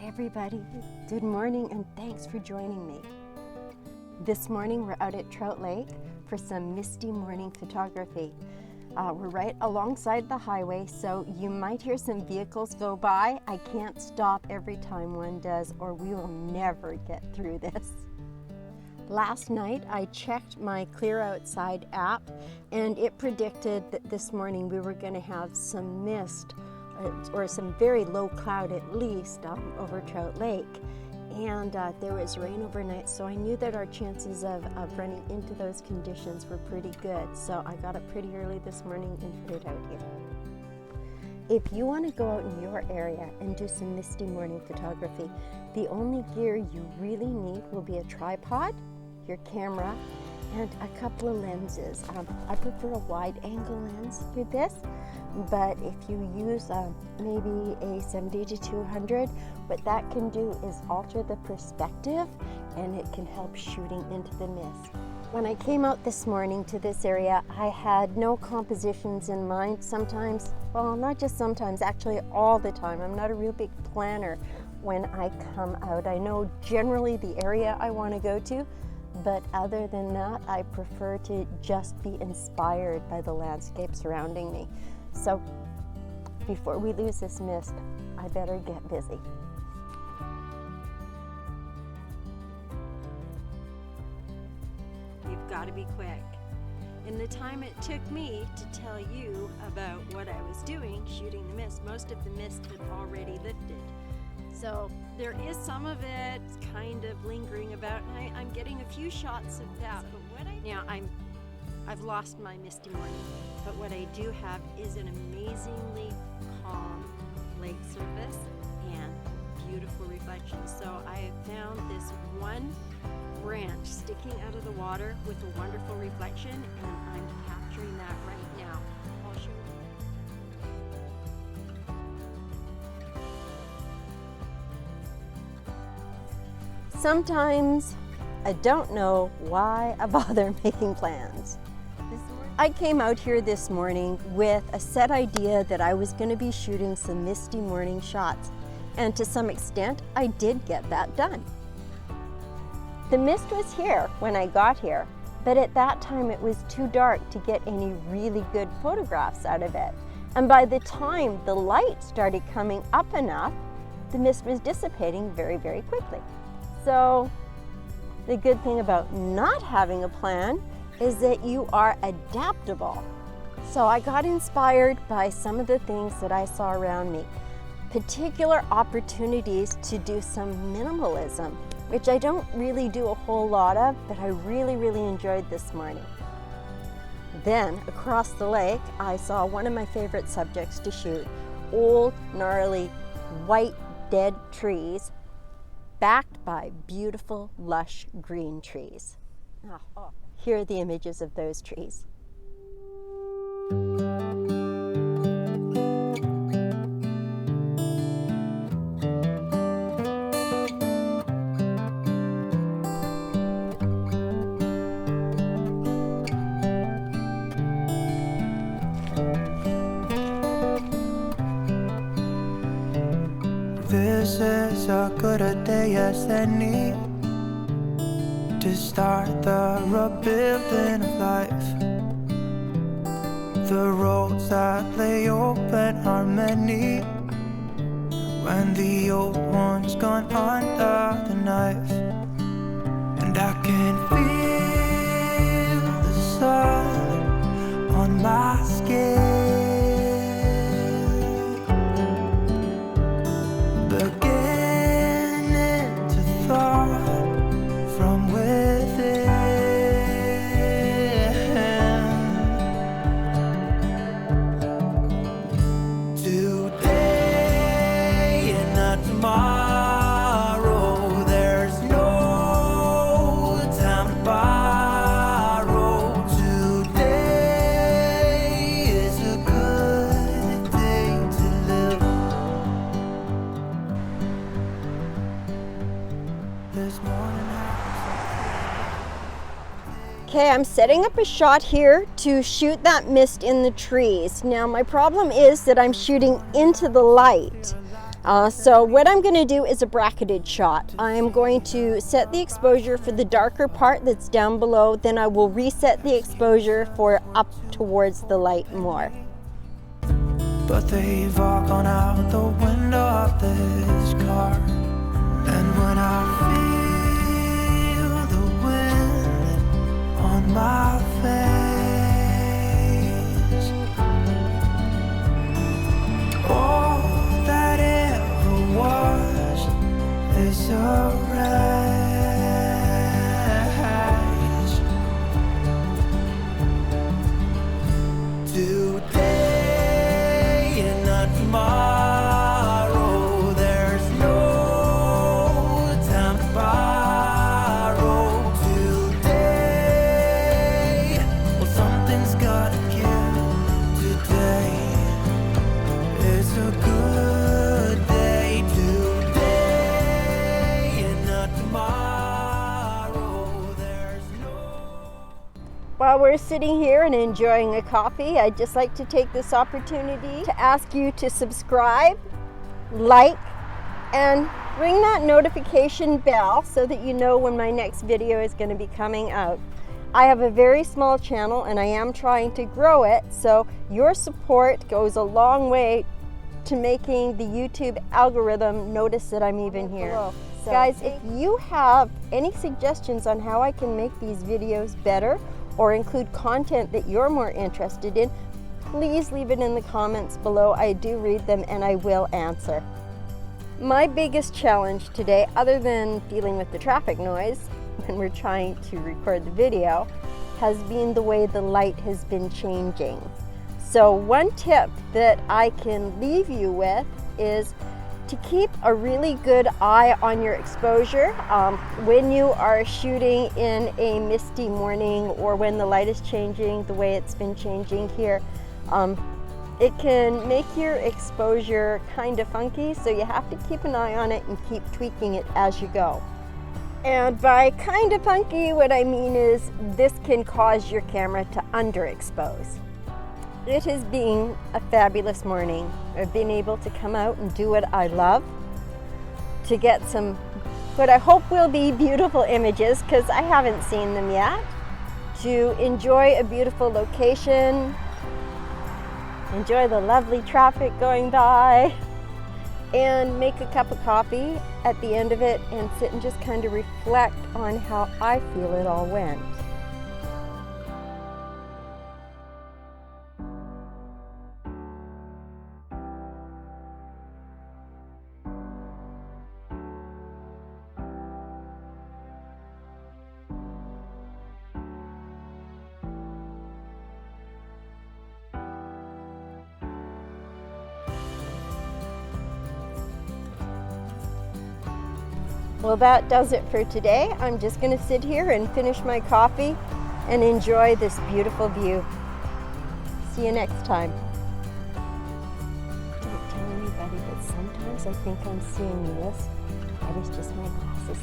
everybody, good morning and thanks for joining me. This morning we're out at Trout Lake for some misty morning photography. We're right alongside the highway, so you might hear some vehicles go by. I can't stop every time one does or we will never get through this. Last night I checked my Clear Outside app and it predicted that this morning we were going to have some mist or some very low cloud at least over Trout Lake, and there was rain overnight, so I knew that our chances of running into those conditions were pretty good. So I got up pretty early this morning and headed out here. If you want to go out in your area and do some misty morning photography, the only gear you really need will be a tripod, your camera, and a couple of lenses. I prefer a wide angle lens for this, but if you use maybe a 70-200, what that can do is alter the perspective and it can help shooting into the mist. When I came out this morning to this area, I had no compositions in mind. Sometimes, well, not just sometimes, actually all the time. I'm not a real big planner when I come out. I know generally the area I want to go to, but other than that, I prefer to just be inspired by the landscape surrounding me. So before we lose this mist, I better get busy. You've got to be quick. In the time it took me to tell you about what I was doing shooting the mist, most of the mist had already lifted. So there is some of it kind of lingering about, and I'm getting a few shots of that. But I've lost my misty morning, but what I do have is an amazingly calm lake surface and beautiful reflections. So I found this one branch sticking out of the water with a wonderful reflection, and I'm capturing that right now. I'll show you. Sometimes I don't know why I bother making plans. I came out here this morning with a set idea that I was going to be shooting some misty morning shots, and to some extent I did get that done. The mist was here when I got here, but at that time it was too dark to get any really good photographs out of it. And by the time the light started coming up enough, the mist was dissipating very, very quickly. So the good thing about not having a plan is that you are adaptable. So I got inspired by some of the things that I saw around me, particular opportunities to do some minimalism, which I don't really do a whole lot of, but I really, really enjoyed this morning. Then across the lake, I saw one of my favorite subjects to shoot, old, gnarly, white, dead trees backed by beautiful, lush green trees. Here are the images of those trees. This is as good a day as any to start the rebuilding of life. The roads that lay open are many when the old one's gone under the knife. And I can feel the sun on my skin, Okay, I'm setting up a shot here to shoot that mist in the trees. Now my problem is that I'm shooting into the light. So what I'm going to do is a bracketed shot. I'm going to set the exposure for the darker part that's down below, then I will reset the exposure for up towards the light more. But they've all gone out the window of this car. And when I feel the wind on my face, all that ever was is a race. Today and not tomorrow, there's no time to borrow. Today, well, something's gotta give. Today is a good day. Today and not tomorrow, there's no. While we're sitting here and enjoying a coffee, I'd just like to take this opportunity to ask you to subscribe, like, and ring that notification bell so that you know when my next video is going to be coming out. I have a very small channel and I am trying to grow it, so your support goes a long way to making the YouTube algorithm notice that I'm even here. So, guys, if you have any suggestions on how I can make these videos better or include content that you're more interested in, please leave it in the comments below. I do read them and I will answer. My biggest challenge today, other than dealing with the traffic noise when we're trying to record the video, has been the way the light has been changing. So one tip that I can leave you with is to keep a really good eye on your exposure when you are shooting in a misty morning or when the light is changing the way it's been changing here. It can make your exposure kind of funky, so you have to keep an eye on it and keep tweaking it as you go. And by kind of funky, what I mean is this can cause your camera to underexpose. It has been a fabulous morning. I've been able to come out and do what I love, to get some, what I hope will be beautiful images, because I haven't seen them yet, to enjoy a beautiful location, enjoy the lovely traffic going by, and make a cup of coffee at the end of it and sit and just kind of reflect on how I feel it all went. Well, that does it for today. I'm just going to sit here and finish my coffee and enjoy this beautiful view. See you next time. Don't tell anybody, but sometimes I think I'm seeing this. That is just my glasses.